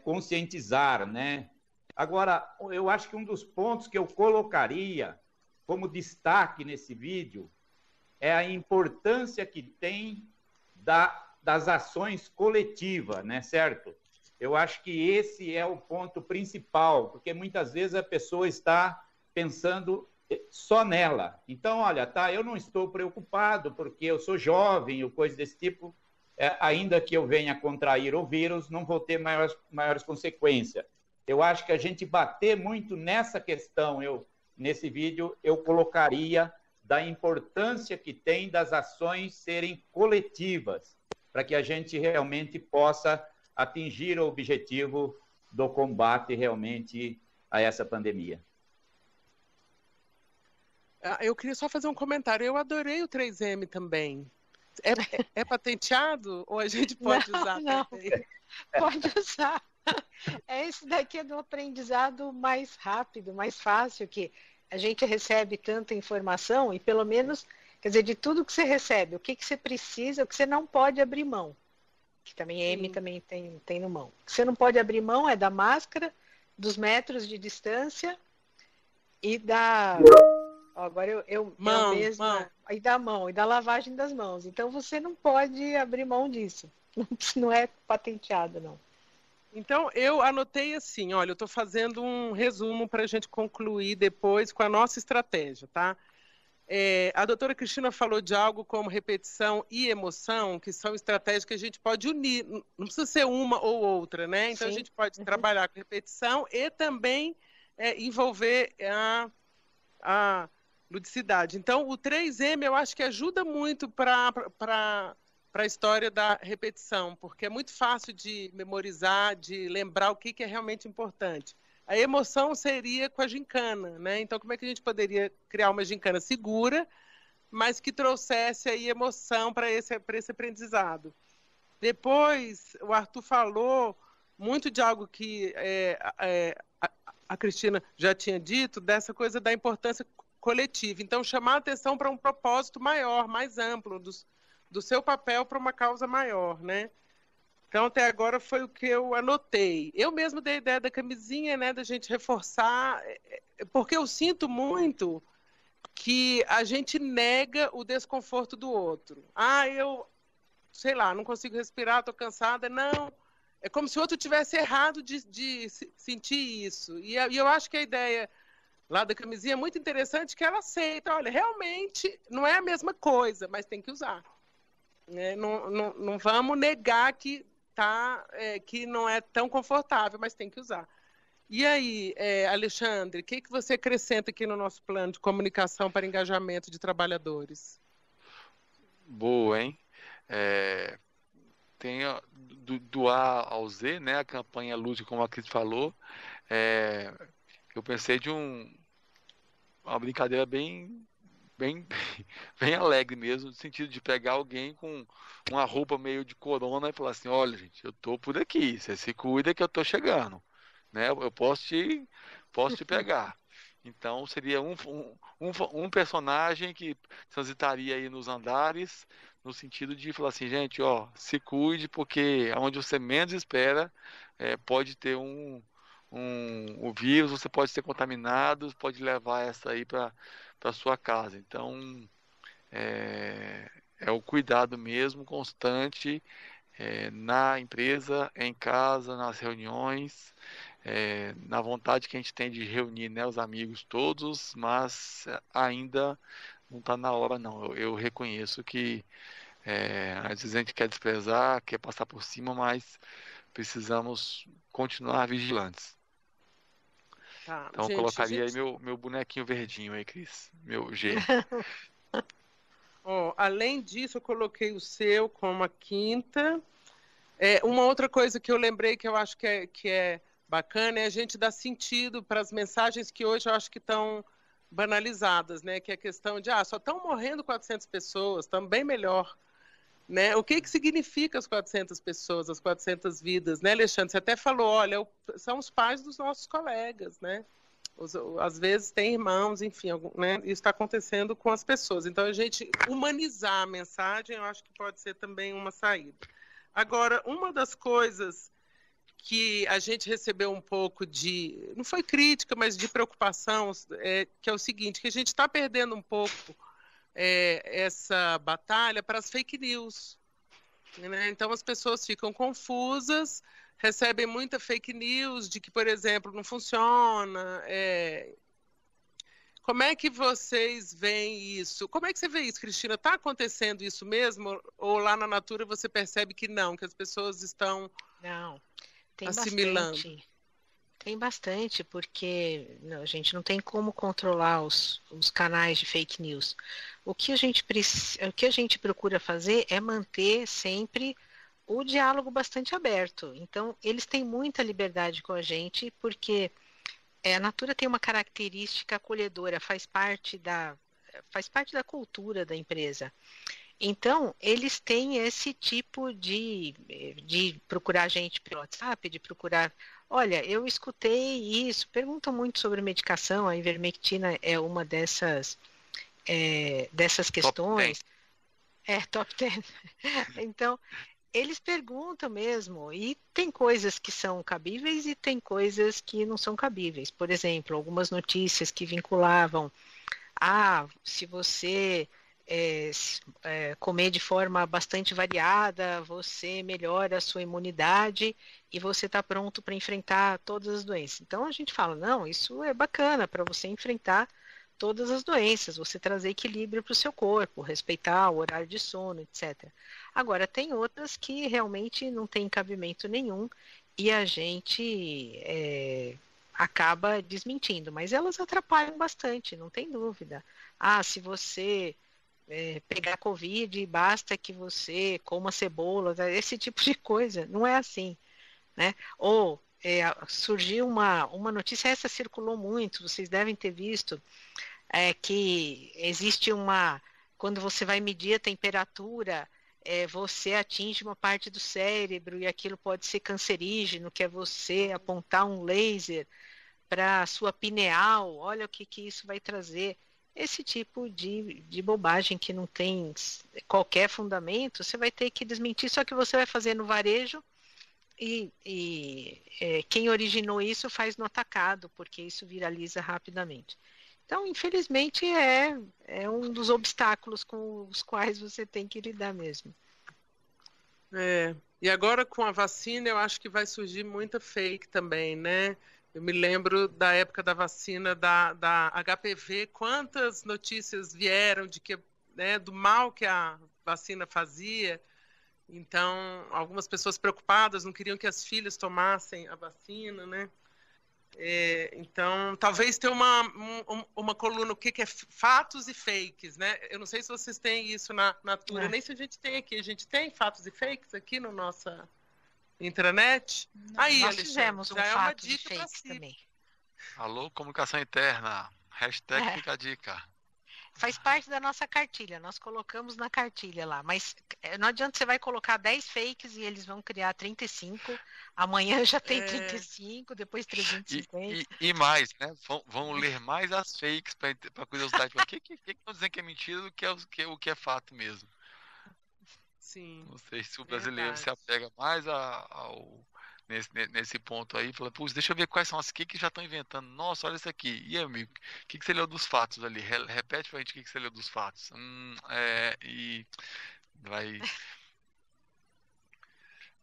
conscientizar, né? Agora, eu acho que um dos pontos que eu colocaria como destaque nesse vídeo é a importância que tem das ações coletivas, né, certo? Eu acho que esse é o ponto principal, porque muitas vezes a pessoa está pensando só nela. Então, olha, eu não estou preocupado porque eu sou jovem ou coisa desse tipo, ainda que eu venha contrair o vírus, não vou ter maiores consequências. Eu acho que a gente bater muito nessa questão, nesse vídeo, eu colocaria da importância que tem das ações serem coletivas, para que a gente realmente possa atingir o objetivo do combate realmente a essa pandemia. Eu queria só fazer um comentário. Eu adorei o 3M também. É patenteado ou a gente pode usar também? Pode usar. Esse daqui é do aprendizado mais rápido, mais fácil, que a gente recebe tanta informação e pelo menos, quer dizer, de tudo que você recebe, o que você precisa, o que você não pode abrir mão. Que também M também tem no mão. O que você não pode abrir mão é da máscara, dos metros de distância e da... Agora mão. E da mão, e da lavagem das mãos. Então você não pode abrir mão disso. Não é patenteado, não. Então, eu anotei assim, olha, eu estou fazendo um resumo para a gente concluir depois com a nossa estratégia, tá? A doutora Cristina falou de algo como repetição e emoção, que são estratégias que a gente pode unir, não precisa ser uma ou outra, né? Então, a gente pode trabalhar com repetição e também envolver a ludicidade. Então, o 3M eu acho que ajuda muito para a história da repetição, porque é muito fácil de memorizar, de lembrar o que é realmente importante. A emoção seria com a gincana, né? Então, como é que a gente poderia criar uma gincana segura, mas que trouxesse aí emoção para esse aprendizado? Depois, o Arthur falou muito de algo que a Cristina já tinha dito, dessa coisa da importância coletiva. Então, chamar a atenção para um propósito maior, mais amplo, do seu papel para uma causa maior, né? Então, até agora foi o que eu anotei. Eu mesmo dei a ideia da camisinha, né, da gente reforçar, porque eu sinto muito que a gente nega o desconforto do outro. Eu, sei lá, não consigo respirar, estou cansada. Não, é como se o outro tivesse errado de sentir isso. E eu acho que a ideia lá da camisinha é muito interessante, que ela aceita, olha, realmente não é a mesma coisa, mas tem que usar. Não vamos negar que aceitar que não é tão confortável, mas tem que usar. E aí, Alexandre, o que você acrescenta aqui no nosso plano de comunicação para engajamento de trabalhadores? Boa, hein? Tem do A ao Z, né? A campanha Lute, como a Cris falou. Eu pensei de uma brincadeira bem, bem alegre mesmo, no sentido de pegar alguém com uma roupa meio de corona e falar assim: olha, gente, eu tô por aqui, você se cuida que eu tô chegando, né? Eu posso te pegar. Então seria um personagem que transitaria aí nos andares, no sentido de falar assim, gente, ó, se cuide, porque onde você menos espera, pode ter o vírus, você pode ser contaminado, pode levar essa aí para sua casa. Então, é o cuidado mesmo, constante, na empresa, em casa, nas reuniões, na vontade que a gente tem de reunir, né, os amigos todos, mas ainda não está na hora, não. Eu reconheço que às vezes a gente quer desprezar, quer passar por cima, mas precisamos continuar vigilantes. Tá, Então eu colocaria aí meu bonequinho verdinho aí, Cris, meu G. Além disso, eu coloquei o seu como a quinta. Uma outra coisa que eu lembrei que eu acho que é bacana é a gente dar sentido para as mensagens que hoje eu acho que estão banalizadas, né? Que é a questão de, só estão morrendo 400 pessoas, também melhor. Né? O que significa as 400 pessoas, as 400 vidas, né, Alexandre? Você até falou, olha, são os pais dos nossos colegas, né? Às vezes tem irmãos, enfim, né? Isso está acontecendo com as pessoas. Então, a gente humanizar a mensagem, eu acho que pode ser também uma saída. Agora, uma das coisas que a gente recebeu um pouco de, não foi crítica, mas de preocupação, que é o seguinte, que a gente está perdendo um pouco essa batalha para as fake news. Né? Então, as pessoas ficam confusas, recebem muita fake news de que, por exemplo, não funciona. Como é que vocês veem isso? Como é que você vê isso, Cristina? Está acontecendo isso mesmo? Ou lá na Natura você percebe que não, que as pessoas estão assimilando? Tem bastante, porque a gente não tem como controlar os canais de fake news. O que a gente procura fazer é manter sempre o diálogo bastante aberto. Então, eles têm muita liberdade com a gente, porque a Natura tem uma característica acolhedora, faz parte da cultura da empresa. Então, eles têm esse tipo de procurar a gente pelo WhatsApp, de procurar, olha, eu escutei isso, perguntam muito sobre medicação, a ivermectina é uma dessas questões. Top 10. Então, eles perguntam mesmo, e tem coisas que são cabíveis e tem coisas que não são cabíveis. Por exemplo, algumas notícias que vinculavam, se você comer de forma bastante variada, você melhora a sua imunidade e você está pronto para enfrentar todas as doenças. Então a gente fala, não, isso é bacana para você enfrentar todas as doenças, você trazer equilíbrio para o seu corpo, respeitar o horário de sono, etc. Agora, tem outras que realmente não tem cabimento nenhum e a gente acaba desmentindo, mas elas atrapalham bastante, não tem dúvida. Se você pegar Covid, basta que você coma cebola, esse tipo de coisa, não é assim, né? Ou surgiu uma notícia, essa circulou muito, vocês devem ter visto, que existe quando você vai medir a temperatura, você atinge uma parte do cérebro e aquilo pode ser cancerígeno, que é você apontar um laser para a sua pineal, olha o que isso vai trazer. Esse tipo de bobagem que não tem qualquer fundamento, você vai ter que desmentir, só que você vai fazer no varejo e quem originou isso faz no atacado, porque isso viraliza rapidamente. Então, infelizmente, é um dos obstáculos com os quais você tem que lidar mesmo. E agora com a vacina, eu acho que vai surgir muita fake também, né? Eu me lembro da época da vacina da HPV, quantas notícias vieram de que, né, do mal que a vacina fazia. Então, algumas pessoas preocupadas não queriam que as filhas tomassem a vacina, né? Então, talvez ter uma coluna, o que é fatos e fakes, né? Eu não sei se vocês têm isso na Natura, nem se a gente tem aqui. A gente tem fatos e fakes aqui na nossa intranet? Aí, Nós Alexandre, fizemos já é uma dica para si. também. Alô, comunicação interna. Hashtag fica a dica. Faz parte da nossa cartilha, nós colocamos na cartilha lá, mas não adianta, você vai colocar 10 fakes e eles vão criar 35, amanhã já tem 35, depois 350. E mais, né? Vão ler mais as fakes para curiosidade. O que estão dizendo que é mentira do que o que é fato mesmo? Sim. Não sei se o brasileiro se apega mais nesse ponto aí, fala, putz, deixa eu ver quais são as que já estão inventando. Nossa, olha isso aqui. E amigo, o que você leu dos fatos ali? Repete pra gente o que você leu dos fatos. E vai.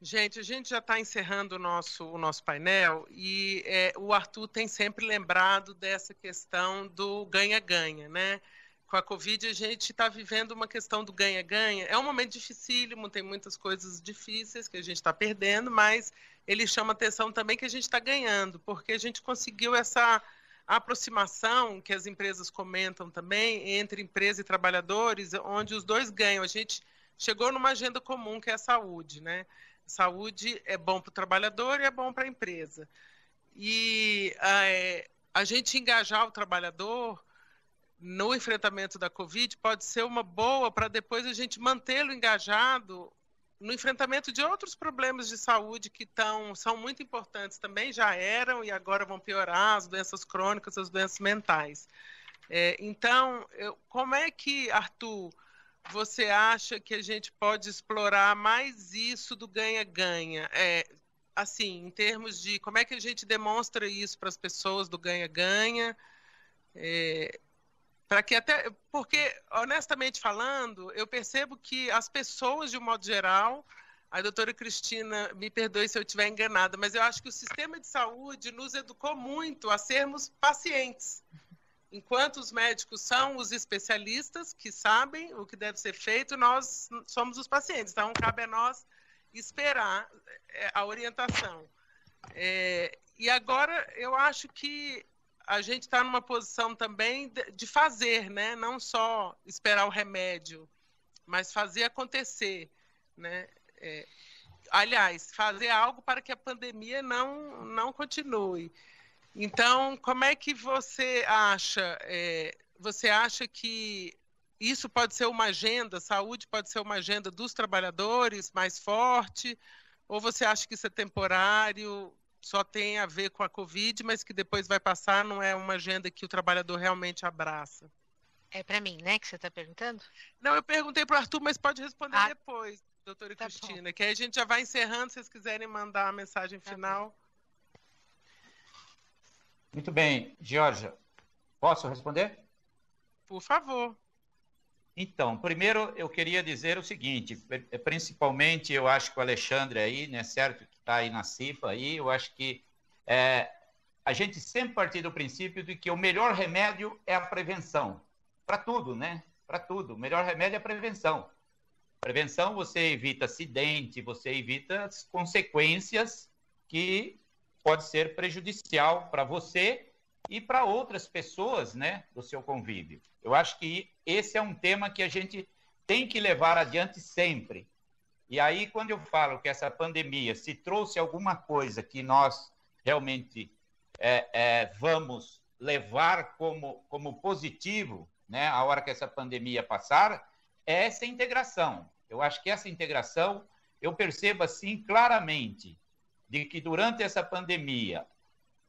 Gente, a gente já está encerrando o nosso painel e o Arthur tem sempre lembrado dessa questão do ganha-ganha, né? Com a Covid, a gente está vivendo uma questão do ganha-ganha. É um momento dificílimo, tem muitas coisas difíceis que a gente está perdendo, mas ele chama atenção também que a gente está ganhando, porque a gente conseguiu essa aproximação, que as empresas comentam também, entre empresa e trabalhadores, onde os dois ganham. A gente chegou numa agenda comum, que é a saúde, né? Saúde é bom para o trabalhador e é bom para a empresa. E a gente engajar o trabalhador no enfrentamento da Covid pode ser uma boa para depois a gente mantê-lo engajado no enfrentamento de outros problemas de saúde que são muito importantes também, já eram e agora vão piorar, as doenças crônicas, as doenças mentais. Então, como é que, Arthur, você acha que a gente pode explorar mais isso do ganha-ganha? Assim, em termos de como é que a gente demonstra isso para as pessoas do ganha-ganha? Para que porque, honestamente falando, eu percebo que as pessoas, de um modo geral, a doutora Cristina, me perdoe se eu estiver enganada, mas eu acho que o sistema de saúde nos educou muito a sermos pacientes. Enquanto os médicos são os especialistas que sabem o que deve ser feito, nós somos os pacientes. Então, cabe a nós esperar a orientação. E agora, eu acho que a gente está numa posição também de fazer, né? Não só esperar o remédio, mas fazer acontecer, né? Aliás, fazer algo para que a pandemia não continue. Então, como é que você acha? Você acha que isso pode ser uma agenda, saúde pode ser uma agenda dos trabalhadores mais forte? Ou você acha que isso é temporário, só tem a ver com a Covid, mas que depois vai passar, não é uma agenda que o trabalhador realmente abraça? É para mim, né, que você está perguntando? Não, eu perguntei para o Arthur, mas pode responder depois, doutora Cristina, que aí a gente já vai encerrando, se vocês quiserem mandar a mensagem final. Muito bem. Georgia, posso responder? Por favor. Então, primeiro eu queria dizer o seguinte, principalmente eu acho que o Alexandre aí, né, certo, que está aí na CIPA, aí, eu acho que a gente sempre partiu do princípio de que o melhor remédio é a prevenção, para tudo, né, para tudo, o melhor remédio é a prevenção. Prevenção, você evita acidente, você evita as consequências que pode ser prejudicial para você e para outras pessoas, né, do seu convívio. Eu acho que esse é um tema que a gente tem que levar adiante sempre. E aí, quando eu falo que essa pandemia, se trouxe alguma coisa que nós realmente vamos levar como positivo, né, a hora que essa pandemia passar, é essa integração. Eu acho que essa integração, eu percebo assim claramente, de que durante essa pandemia,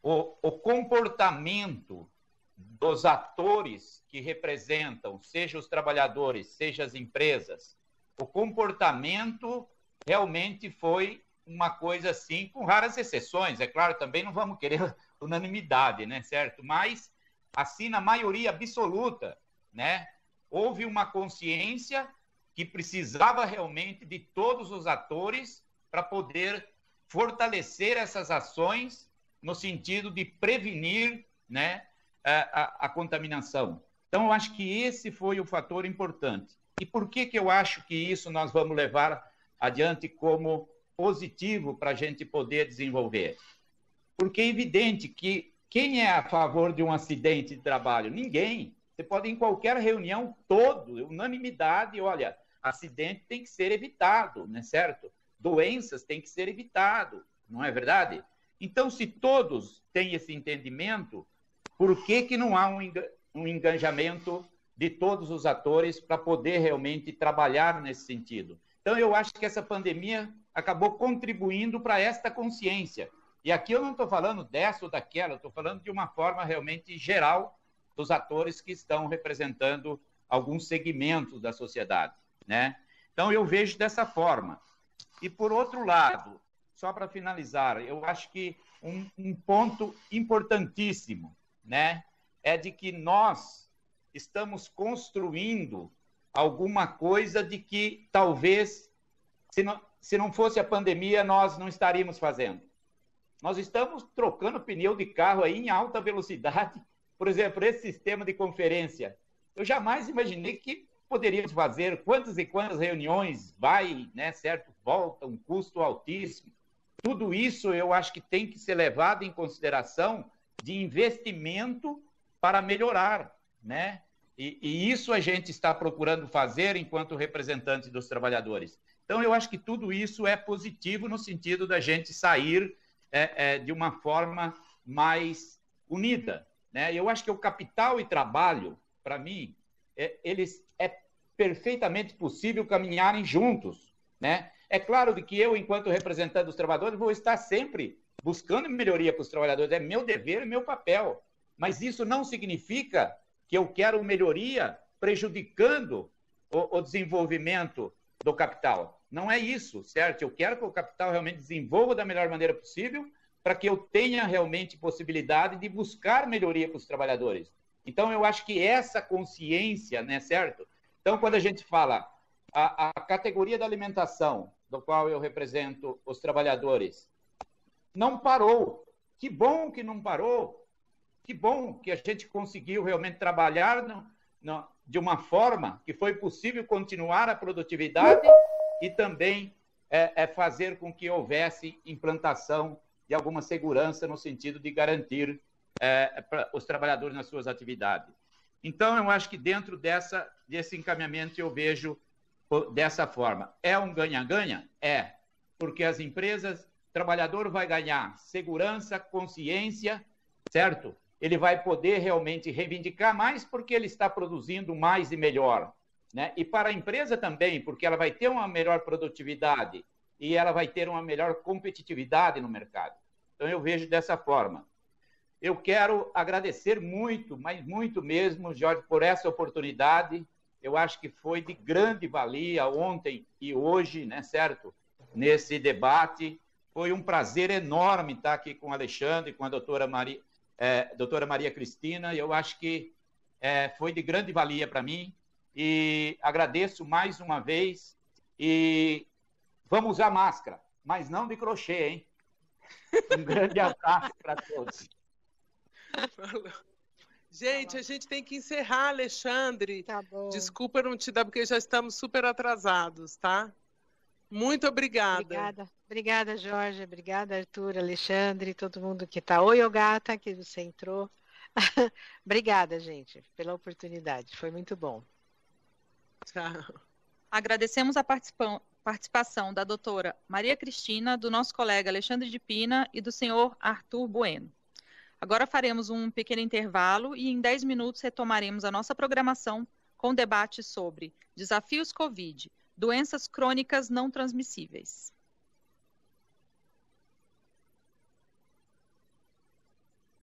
o comportamento dos atores que representam, seja os trabalhadores, seja as empresas, o comportamento realmente foi uma coisa assim, com raras exceções, é claro, também não vamos querer unanimidade, né, certo? Mas, assim, na maioria absoluta, né, houve uma consciência que precisava realmente de todos os atores para poder fortalecer essas ações no sentido de prevenir, né, a contaminação. Então, eu acho que esse foi o fator importante. E por que eu acho que isso nós vamos levar adiante como positivo para a gente poder desenvolver. Porque é evidente que quem é a favor de um acidente de trabalho? Ninguém. Você pode ir em qualquer reunião, unanimidade, olha, acidente tem que ser evitado, não é certo? Doenças têm que ser evitado, não é verdade? Então, se todos têm esse entendimento, por que não há um engajamento de todos os atores para poder realmente trabalhar nesse sentido? Então, eu acho que essa pandemia acabou contribuindo para esta consciência. E aqui eu não estou falando dessa ou daquela, eu estou falando de uma forma realmente geral dos atores que estão representando alguns segmentos da sociedade, né? Então, eu vejo dessa forma. E, por outro lado, só para finalizar, eu acho que um ponto importantíssimo, né, é de que nós estamos construindo alguma coisa de que talvez, se não fosse a pandemia, nós não estaríamos fazendo. Nós estamos trocando pneu de carro aí em alta velocidade. Por exemplo, esse sistema de conferência. Eu jamais imaginei que poderíamos fazer quantas e quantas reuniões, vai, né, certo? Volta, um custo altíssimo. Tudo isso eu acho que tem que ser levado em consideração de investimento para melhorar, né? E isso a gente está procurando fazer enquanto representante dos trabalhadores. Então, eu acho que tudo isso é positivo no sentido da gente sair de uma forma mais unida, né? Eu acho que o capital e trabalho, para mim, eles é perfeitamente possível caminharem juntos, né? É claro que eu, enquanto representante dos trabalhadores, vou estar sempre buscando melhoria para os trabalhadores. É meu dever e meu papel. Mas isso não significa que eu quero melhoria prejudicando o desenvolvimento do capital. Não é isso, certo? Eu quero que o capital realmente desenvolva da melhor maneira possível para que eu tenha realmente possibilidade de buscar melhoria para os trabalhadores. Então, eu acho que essa consciência, né, certo? Então, quando a gente fala a categoria da alimentação, do qual eu represento os trabalhadores, não parou. Que bom que não parou. Que bom que a gente conseguiu realmente trabalhar de uma forma que foi possível continuar a produtividade e também fazer com que houvesse implantação de alguma segurança no sentido de garantir os trabalhadores nas suas atividades. Então, eu acho que dentro desse encaminhamento eu vejo dessa forma. É um ganha-ganha? É, porque as empresas, o trabalhador vai ganhar segurança, consciência, certo? Ele vai poder realmente reivindicar mais porque ele está produzindo mais e melhor, né? E para a empresa também, porque ela vai ter uma melhor produtividade e ela vai ter uma melhor competitividade no mercado. Então, eu vejo dessa forma. Eu quero agradecer muito, mas muito mesmo, Jorge, por essa oportunidade. Eu acho que foi de grande valia ontem e hoje, né, certo? Nesse debate. Foi um prazer enorme estar aqui com o Alexandre, com a doutora Maria Cristina. Eu acho que foi de grande valia para mim. E agradeço mais uma vez. E vamos usar máscara, mas não de crochê, hein? Um grande abraço para todos. Gente, a gente tem que encerrar, Alexandre. Tá bom. Desculpa não te dar, porque já estamos super atrasados, tá? Muito obrigada. Obrigada, Jorge. Obrigada, Arthur, Alexandre, todo mundo que está. Oi, Ogata, que você entrou. Obrigada, gente, pela oportunidade. Foi muito bom. Tchau. Agradecemos a participação da doutora Maria Cristina, do nosso colega Alexandre de Pina e do senhor Arthur Bueno. Agora faremos um pequeno intervalo e em 10 minutos retomaremos a nossa programação com debate sobre desafios Covid, doenças crônicas não transmissíveis.